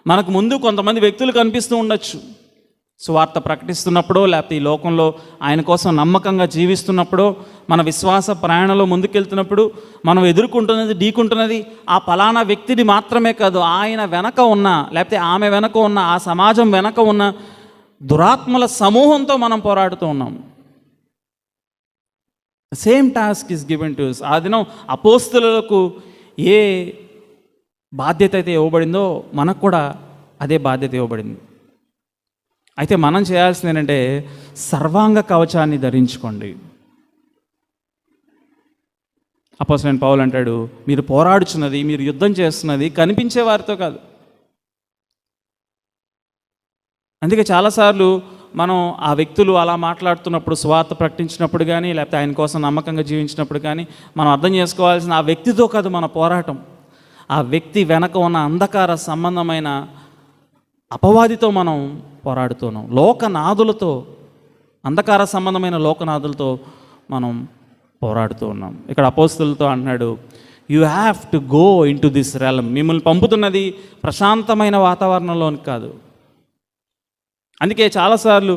మనకు ముందు కొంతమంది వ్యక్తులు కనిపిస్తూ ఉండొచ్చు, సువార్త ప్రకటిస్తున్నప్పుడో లేకపోతే ఈ లోకంలో ఆయన కోసం నమ్మకంగా జీవిస్తున్నప్పుడో, మన విశ్వాస ప్రయాణంలో ముందుకెళ్తున్నప్పుడు మనం ఎదుర్కొంటున్నది, ఢీకుంటున్నది ఆ ఫలానా వ్యక్తిని మాత్రమే కాదు, ఆయన వెనక ఉన్న లేకపోతే ఆమె వెనక ఉన్న ఆ సమాజం వెనక ఉన్న దురాత్మల సమూహంతో మనం పోరాడుతూ ఉన్నాం. Same task is given to us. ఆ దినం అపోస్తలులకు ఏ బాధ్యత అయితే ఇవ్వబడిందో మనకు కూడా అదే బాధ్యత ఇవ్వబడింది. అయితే మనం చేయాల్సింది ఏంటంటే సర్వాంగ కవచాన్ని ధరించుకోండి. అపోస్తలుడైన పౌలు అంటాడు, మీరు పోరాడుచున్నది, మీరు యుద్ధం చేస్తున్నది కనిపించే వారితో కాదు. అందుకే చాలాసార్లు మనం ఆ వ్యక్తులు అలా మాట్లాడుతున్నప్పుడు, సువార్త ప్రకటించినప్పుడు కానీ లేకపోతే ఆయన కోసం నమ్మకంగా జీవించినప్పుడు కానీ మనం అర్థం చేసుకోవాల్సిన ఆ వ్యక్తితో కాదు మన పోరాటం, ఆ వ్యక్తి వెనక ఉన్న అంధకార సంబంధమైన అపవాదితో మనం పోరాడుతున్నాం. లోకనాథులతో, అంధకార సంబంధమైన లోకనాథులతో మనం పోరాడుతూ ఉన్నాం. ఇక్కడ అపోస్తలులతో అంటున్నాడు, you have to go in to this realm. మిమ్మల్ని పంపుతున్నది ప్రశాంతమైన వాతావరణంలోనికి కాదు. అందుకే చాలాసార్లు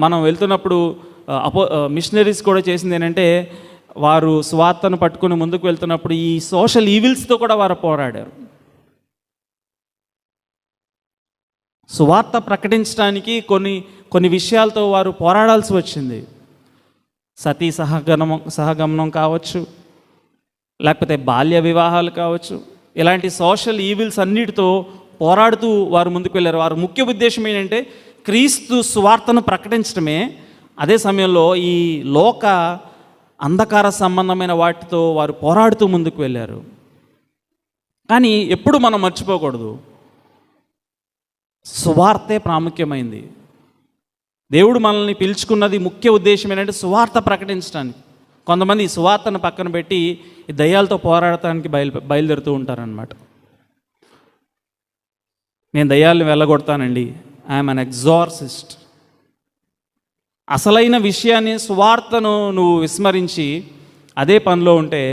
మనం వెళ్తున్నప్పుడు మిషనరీస్ కూడా చేసింది ఏంటంటే, వారు స్వార్థను పట్టుకుని ముందుకు వెళ్తున్నప్పుడు ఈ సోషల్ ఈవిల్స్తో కూడా వారు పోరాడారు. సువార్త ప్రకటించడానికి కొన్ని విషయాలతో వారు పోరాడాల్సి వచ్చింది. సతీ సహగమనం కావచ్చు, లేకపోతే బాల్య వివాహాలు కావచ్చు, ఇలాంటి సోషల్ ఈవిల్స్ అన్నిటితో పోరాడుతూ వారు ముందుకు వెళ్ళారు. వారి ముఖ్య ఉద్దేశం ఏంటంటే క్రీస్తు సువార్తను ప్రకటించడమే. అదే సమయంలో ఈ లోక అంధకార సంబంధమైన వాటితో వారు పోరాడుతూ ముందుకు వెళ్ళారు. కానీ ఎప్పుడు మనం మర్చిపోకూడదు, సువార్తే ప్రాముఖ్యమైంది. దేవుడు మనల్ని పిలుచుకున్నది ముఖ్య ఉద్దేశం ఏంటంటే సువార్త ప్రకటించడానికి. కొంతమంది ఈ సువార్తను పక్కన పెట్టి ఈ దయ్యాలతో పోరాడటానికి బయలుదేరుతూ ఉంటారనమాట. నేను దయ్యాలను వెళ్ళగొడతానండి, ఐఎమ్ అన్ ఎగ్జార్సిస్ట్. అసలైన విషయాన్ని, సువార్తను నువ్వు విస్మరించి అదే పనిలో ఉంటే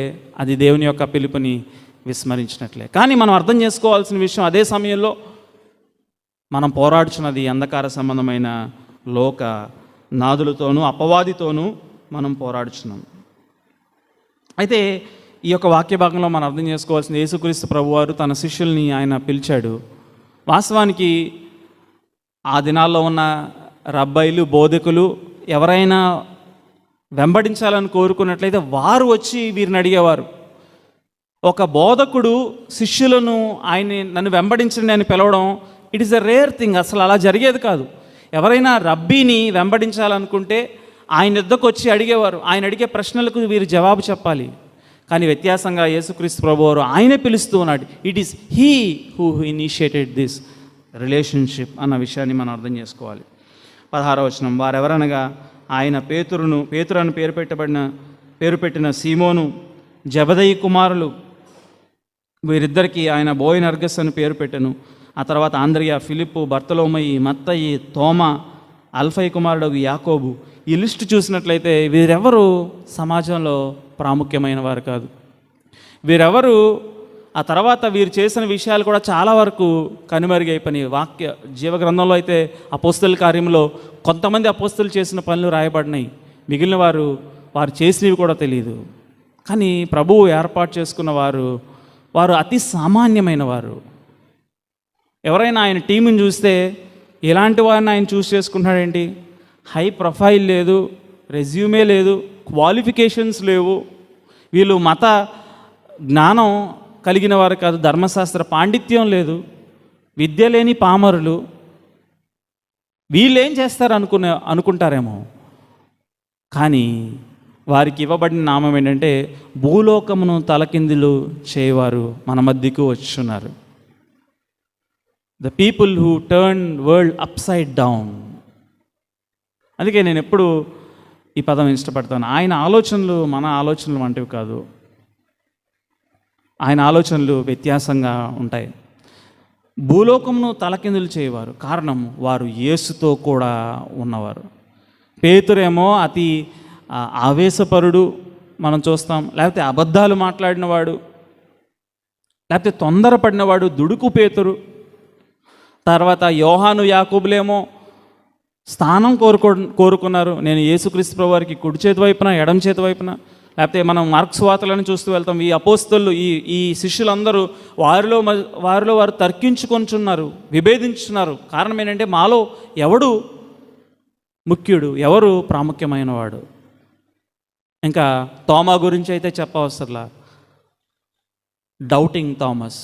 అది దేవుని యొక్క పిలుపుని విస్మరించినట్లే. కానీ మనం అర్థం చేసుకోవాల్సిన విషయం, అదే సమయంలో మనం పోరాడుచున్నది అంధకార సంబంధమైన లోక నాదులతోనూ అపవాదితోనూ మనం పోరాడుచున్నాం. అయితే ఈ యొక్క వాక్య భాగంలో మనం అర్థం చేసుకోవాల్సింది, యేసుక్రీస్తు ప్రభువారు తన శిష్యుల్ని ఆయన పిలిచాడు. వాస్తవానికి ఆ దినాల్లో ఉన్న రబ్బాయిలు, బోధకులు ఎవరైనా వెంబడించాలని కోరుకున్నట్లయితే వారు వచ్చి వీరిని అడిగేవారు. ఒక బోధకుడు శిష్యులను నన్ను వెంబడించండి అని పిలవడం it is a rare thing. అసలు అలా జరిగేది కాదు. ఎవరైనా రబ్బీని వెంబడించాలనుకుంటే ఆయన వద్దకు వచ్చి అడిగేవారు. ఆయన అడిగే ప్రశ్నలకు వీరు జవాబు చెప్పాలి. కానీ వ్యత్యాసంగా యేసుక్రీస్తు ప్రభువారు ఆయనే పిలుస్తూ ఉన్నాడు. It is he who initiated this relationship అన్న విషయాన్ని మనం అర్థం చేసుకోవాలి. 16వ వచనం, వారెవరనగా ఆయన పేతురు అని పేరు పెట్టిన సీమోను, జబదయి కుమారులు, వీరిద్దరికీ ఆయన బోయనర్గస్ అని పేరు పెట్టెను. ఆ తర్వాత ఆంద్రియా, ఫిలిప్పు, బర్తలోమయి, మత్తయి, తోమా, అల్ఫై కుమారుడు యాకోబు. ఈ లిస్టు చూసినట్లయితే వీరెవరు సమాజంలో ప్రాముఖ్యమైన వారు కాదు. వీరెవరు ఆ తర్వాత వీరు చేసిన విషయాలు కూడా చాలా వరకు కనుమరుగైపోయినాయి. వాక్య జీవగ్రంథంలో అయితే అపోస్తల కార్యంలో కొంతమంది అపోస్తలు చేసిన పనులు రాయబడినాయి, మిగిలిన వారు చేసినవి కూడా తెలియదు. కానీ ప్రభువు ఏర్పాటు చేసుకున్న వారు అతి సామాన్యమైన వారు. ఎవరైనా ఆయన టీంని చూస్తే ఎలాంటి వారిని ఆయన చూస్ చేసుకుంటాడేంటి? హై ప్రొఫైల్ లేదు, రెజ్యూమే లేదు, క్వాలిఫికేషన్స్ లేవు, వీళ్ళు మత జ్ఞానం కలిగిన వారు కాదు, ధర్మశాస్త్ర పాండిత్యం లేదు, విద్య లేని పామరులు, వీళ్ళు ఏం చేస్తారు అనుకుంటారేమో. కానీ వారికి ఇవ్వబడిన నామం ఏంటంటే భూలోకమును తలకిందులు చేయవారు మన మధ్యకు వచ్చున్నారు. The people who turn world upside down. అందుకే నేను ఎప్పుడు ఈ పదం ఇష్టపడతాను. ఆయన ఆలోచనలు మన ఆలోచనలు వంటివి కాదు. ఆయన ఆలోచనలు వ్యత్యాసంగా ఉంటాయి. భూలోకమును తలకిందులు చేయవారు, కారణం వారు యేసుతో కూడా ఉన్నవారు. పేతురేమో అతి ఆవేశపరుడు మనం చూస్తాం, లేకపోతే అబద్ధాలు మాట్లాడినవాడు, లేకపోతే తొందరపడినవాడు దుడుకు పేతురు. తర్వాత యోహాను, యాకోబులేమో స్థానం కోరుకున్నారు. నేను యేసుక్రీస్తు ప్రభువారికి కుడి చేతి వైపున, ఎడమ చేతి వైపున, లేకపోతే మనం మార్క్స్ వార్తలను చూస్తూ వెళ్తాం. ఈ అపోస్తలు, ఈ శిష్యులందరూ వారిలో వారు తర్కించుకొంచున్నారు, విభేదించున్నారు. కారణం ఏంటంటే మాలో ఎవడు ముఖ్యుడు, ఎవరు ప్రాముఖ్యమైన వాడు. ఇంకా తోమా గురించి అయితే చెప్పవసరలా, డౌటింగ్ థామస్.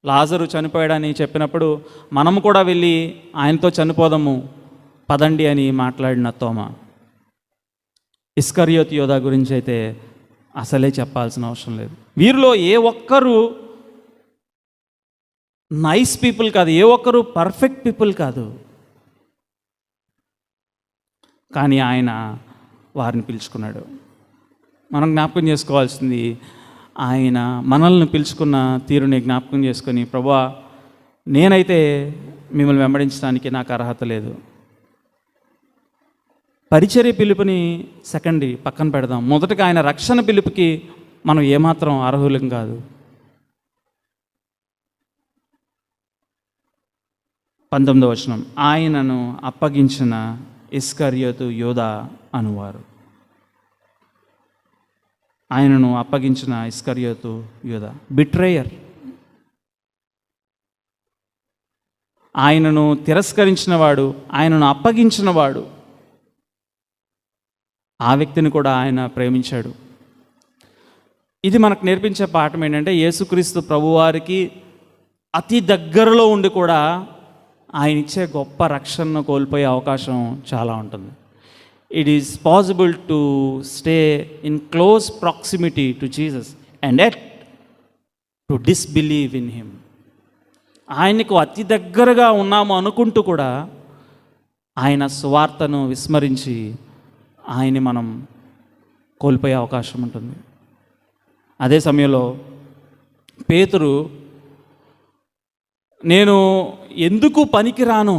లాజరు చనిపోయాడని చెప్పినప్పుడు మనము కూడా వెళ్ళి ఆయనతో చనిపోదాము పదండి అని మాట్లాడిన తోమా. ఇస్కరియోతు యోధా గురించి అయితే అసలే చెప్పాల్సిన అవసరం లేదు. వీరిలో ఏ ఒక్కరు నైస్ పీపుల్ కాదు, ఏ ఒక్కరు పర్ఫెక్ట్ పీపుల్ కాదు. కానీ ఆయన వారిని పిలుచుకున్నాడు. మనం జ్ఞాపకం చేసుకోవాల్సింది, ఆయన మనల్ని పిలుచుకున్న తీరుని జ్ఞాపకం చేసుకొని, ప్రభువా నేనైతే మిమ్మల్ని వెంబడించడానికి నాకు అర్హత లేదు. పరిచర్య పిలుపుని సెకండరీ పక్కన పెడదాం. మొదటగా ఆయన రక్షణ పిలుపుకి మనం ఏమాత్రం అర్హులం కాదు. 19వ వచనం, ఆయనను అప్పగించిన ఇస్కరియోతు యోధా అనువారు. ఆయనను అప్పగించిన ఇస్కరియోతు యోధా, బిట్రేయర్. ఆయనను తిరస్కరించిన వాడు, ఆయనను అప్పగించిన వాడు, ఆ వ్యక్తిని కూడా ఆయన ప్రేమించాడు. ఇది మనకు నేర్పించే పాఠం ఏంటంటే, యేసుక్రీస్తు ప్రభువారికి అతి దగ్గరలో ఉండి కూడా ఆయన ఇచ్చే గొప్ప రక్షణను కోల్పోయే అవకాశం చాలా ఉంటుంది. It is possible to stay in close proximity to Jesus and at to disbelieve in him. ఆయనకు అతి దగ్గరగా ఉన్నాము అనుకుంటూ కూడా ఆయన సువార్తను విస్మరించి ఆయన్ని మనం కోల్పోయే అవకాశం ఉంటుంది. అదే సమయంలో పేతురు, నేను ఎందుకు పనికిరాను,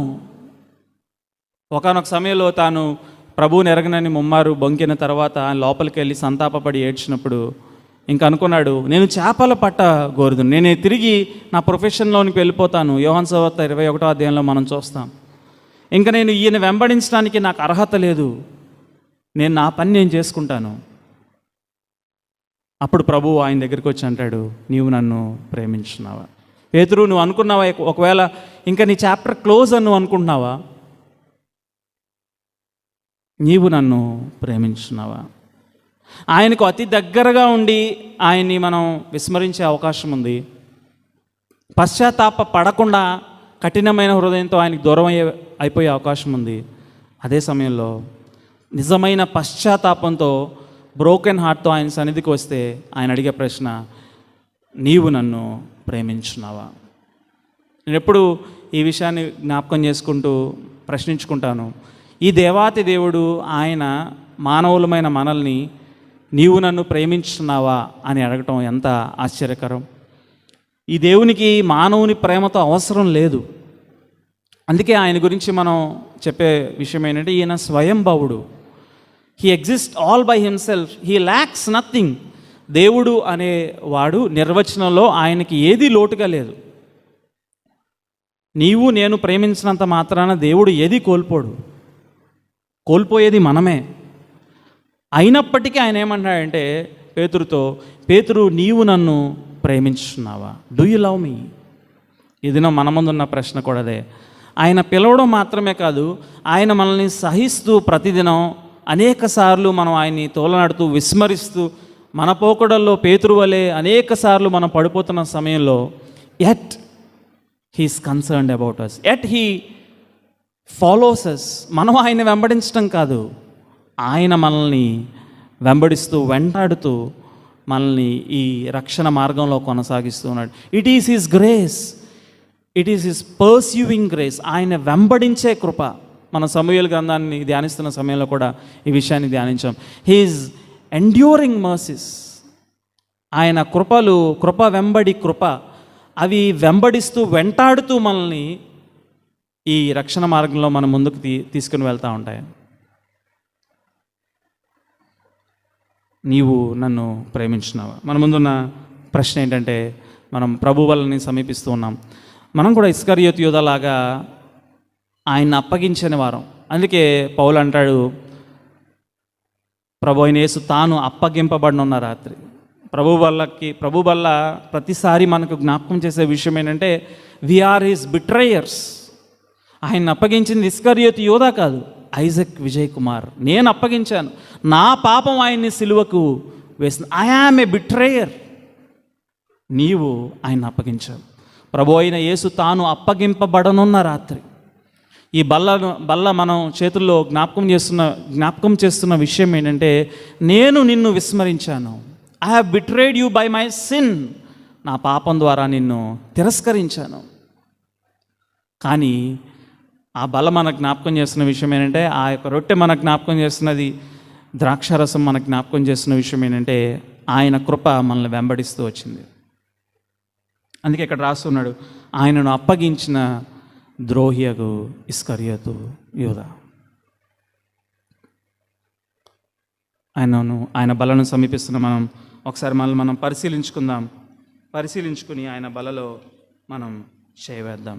ఒకానొక సమయంలో తాను ప్రభువుని ఎరగనని ముమ్మారు బొంకిన తర్వాత లోపలికి వెళ్ళి సంతాపపడి ఏడ్చినప్పుడు ఇంకా అనుకున్నాడు, నేను చేపల పట్ట గోరుదును, నేను తిరిగి నా ప్రొఫెషన్లోనికి వెళ్ళిపోతాను. యోహాను సువార్త 21వ అధ్యాయంలో మనం చూస్తాం. ఇంకా నేను ఈయన వెంబడించడానికి నాకు అర్హత లేదు, నేను నా పని నేను చేసుకుంటాను. అప్పుడు ప్రభువు ఆయన దగ్గరికి వచ్చి అంటాడు, నీవు నన్ను ప్రేమించున్నావా? పేతురు, నువ్వు అనుకున్నావా ఒకవేళ ఇంకా నీ చాప్టర్ క్లోజ్ అని నువ్వు అనుకుంటున్నావా? నీవు నన్ను ప్రేమించున్నావా? ఆయనకు అతి దగ్గరగా ఉండి ఆయన్ని మనం విస్మరించే అవకాశం ఉంది. పశ్చాత్తాప పడకుండా కఠినమైన హృదయంతో ఆయనకు దూరం అయిపోయే అవకాశం ఉంది. అదే సమయంలో నిజమైన పశ్చాత్తాపంతో బ్రోకెన్ హార్ట్తో ఆయన సన్నిధికి వస్తే ఆయన అడిగే ప్రశ్న, నీవు నన్ను ప్రేమించున్నావా? నేను ఎప్పుడు ఈ విషయాన్ని జ్ఞాపకం చేసుకుంటూ ప్రశ్నించుకుంటాను, ఈ దేవాతి దేవుడు ఆయన మానవులమైన మనల్ని నీవు నన్ను ప్రేమించున్నావా అని అడగటం ఎంత ఆశ్చర్యకరం. ఈ దేవునికి మానవుని ప్రేమతో అవసరం లేదు. అందుకే ఆయన గురించి మనం చెప్పే విషయం ఏంటంటే, ఈయన స్వయంభవుడు. He exist all by himself, he lacks nothing. దేవుడు అనేవాడు నిర్వచనంలో ఆయనకి ఏదీ లోటుగా లేదు. నీవు నేను ప్రేమించినంత మాత్రాన దేవుడు ఏది కోల్పోడు, కోల్పోయేది మనమే. అయినప్పటికీ ఆయన ఏమంటాడంటే పేతురుతో, పేతురు నీవు నన్ను ప్రేమించున్నావా? Do you love me? ఇది మన ముందున్న ప్రశ్న కూడా అదే. ఆయన పిలవడం మాత్రమే కాదు, ఆయన మనల్ని సహిస్తూ ప్రతిదినం అనేక సార్లు మనం ఆయన్ని తోలనాడుతూ విస్మరిస్తూ మన పోకడల్లో పేతురు వలె అనేక సార్లు మనం పడిపోతున్న సమయంలో at he's concerned about us, at he follows us. మనం ఆయన వెంబడించడం కాదు, ఆయన మనల్ని వెంబడిస్తూ వెంటాడుతూ మనల్ని ఈ రక్షణ మార్గంలో కొనసాగిస్తూ ఉన్నాడు. It is his grace, it is his pursuing grace. ఆయన వెంబడించే కృప. మన సమూయేలు గ్రంథాన్ని ధ్యానిస్తున్న సమయంలో కూడా ఈ విషయాన్ని ధ్యానించాం. He's enduring mercies. ఆయన కృపలు, కృప వెంబడి కృప, అవి వెంబడిస్తూ వెంటాడుతూ మనల్ని ఈ రక్షణ మార్గంలో మన ముందుకు తీసుకుని వెళ్తూ ఉంటాయి. నీవు నన్ను ప్రేమించున్నావా? మన ముందున్న ప్రశ్న ఏంటంటే, మనం ప్రభు వలని సమీపిస్తూ ఉన్నాం. మనం కూడా ఇస్కరియోతు యూదాలాగా ఆయన్ని అప్పగించని వారం. అందుకే పౌలు అంటాడు, ప్రభు అయిన యేసు తాను అప్పగింపబడిన రాత్రి. ప్రభు వల్ల ప్రతిసారి మనకు జ్ఞాపకం చేసే విషయం ఏంటంటే, వీఆర్ హిస్ బిట్రయర్స్. ఆయన అప్పగించింది ఇస్కరియోతు యూదా కాదు, ఐజక్ విజయ్ కుమార్. నేను అప్పగించాను, నా పాపం ఆయన్ని సిలువకు వేసింది. I am a betrayer. నీవు ఆయన అప్పగించావు. ప్రభు అయిన యేసు తాను అప్పగింపబడనున్న రాత్రి. ఈ బల్ల మనం చేతుల్లో జ్ఞాపకం చేస్తున్న విషయం ఏంటంటే, నేను నిన్ను విస్మరించాను. I have betrayed you by my sin. నా పాపం ద్వారా నిన్ను తిరస్కరించాను. కానీ ఆ బల్ల మనకు జ్ఞాపకం చేస్తున్న విషయం ఏంటంటే, ఆ యొక్క రొట్టె మనకు జ్ఞాపకం చేస్తున్నది, ద్రాక్షారసం మనకు జ్ఞాపకం చేస్తున్న విషయం ఏంటంటే, ఆయన కృప మనల్ని వెంబడిస్తూ వచ్చింది. అందుకే ఇక్కడ రాస్తున్నాడు, ఆయనను అప్పగించిన ద్రోహియగు ఇస్కరియోతు యూదా. ఆయన బలను సమీపిస్తున్న మనం ఒకసారి మనం పరిశీలించుకుని ఆయన బలలో మనం చేయవేద్దాం.